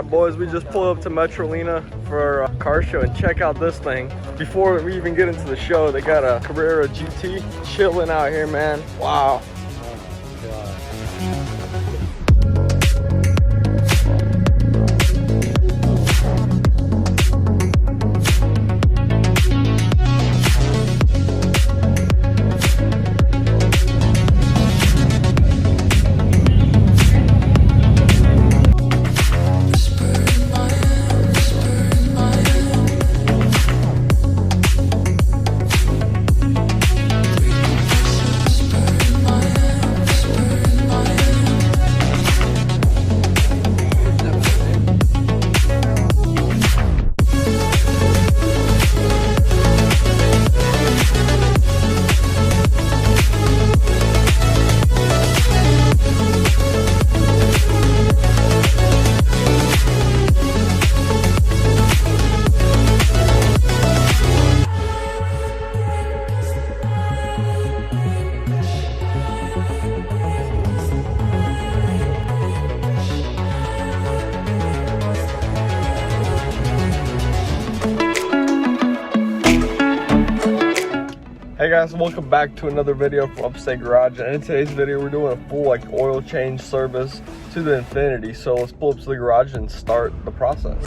Alright boys, we just pulled up to Metrolina for a car show, and check out this thing. Before we even get into the show, they got a Carrera GT chilling out here, man. Wow. Hey guys, welcome back to another video from Upstate Garage, and in today's video we're doing a full oil change service to the Infiniti. So let's pull up to the garage and start the process.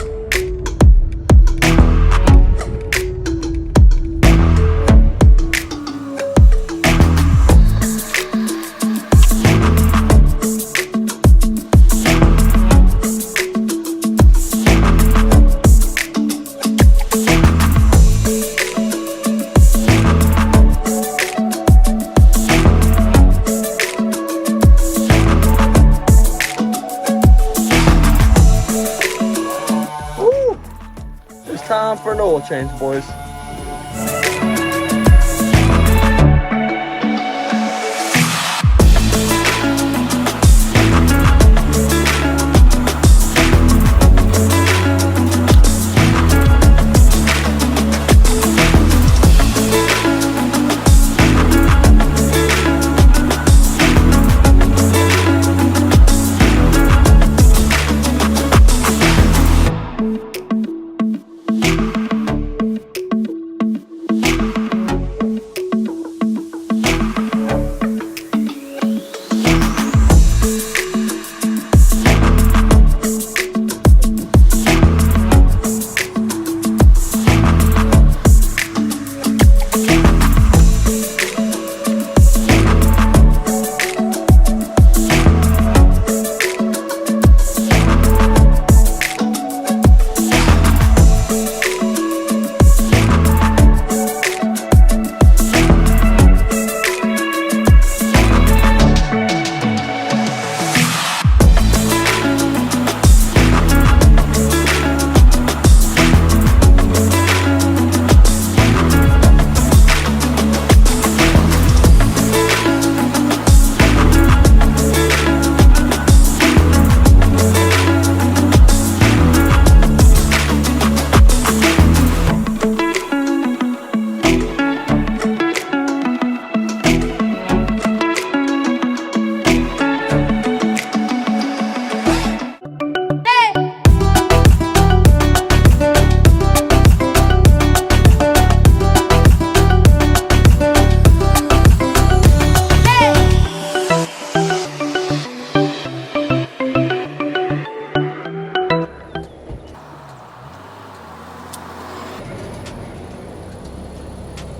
Time for an oil change, boys.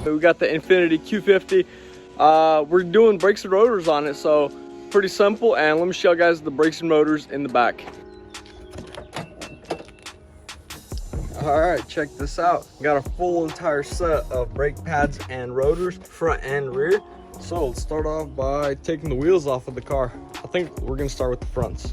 We got the Infiniti Q50. We're doing brakes and rotors on it, so pretty simple. And let me show you guys the brakes and rotors in the back. All right, check this out. Got a full entire set of brake pads and rotors, front and rear. So let's start off by taking the wheels off of the car. I think we're gonna start with the fronts.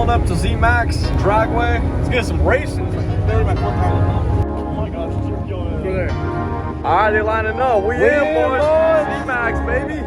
pulling up to Zmax Dragway. Let's get some racing. Oh my gosh, over there. All right, they're lining up. We in, boys. Zmax, baby.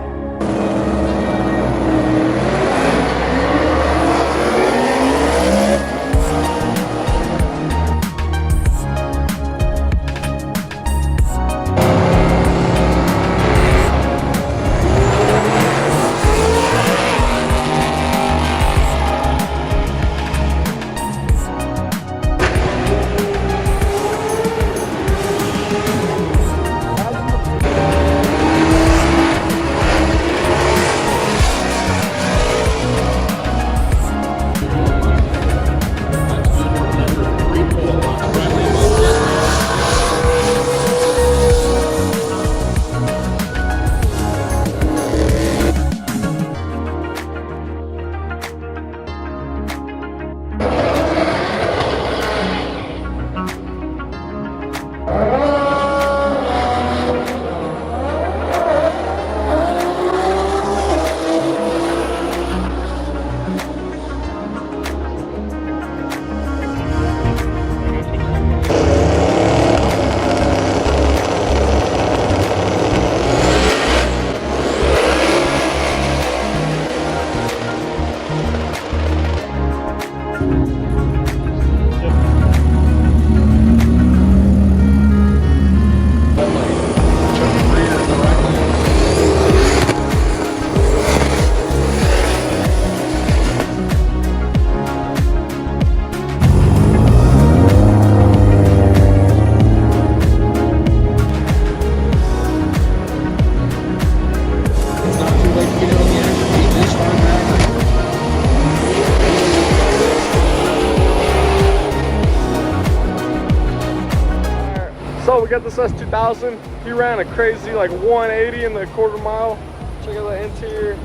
So we got this S2000. He ran a crazy like 180 in the quarter mile. Check out the interior.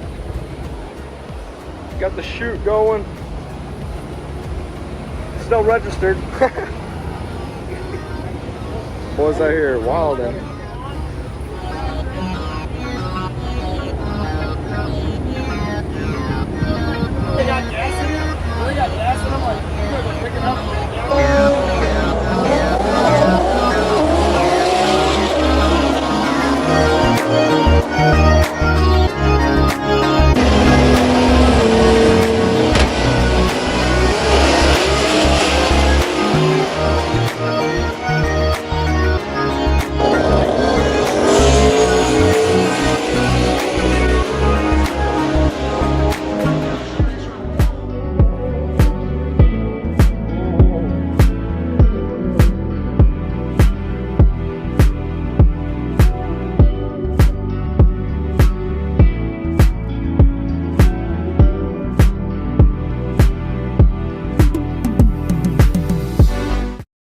Got the chute going. Still registered. Boys out here wilding.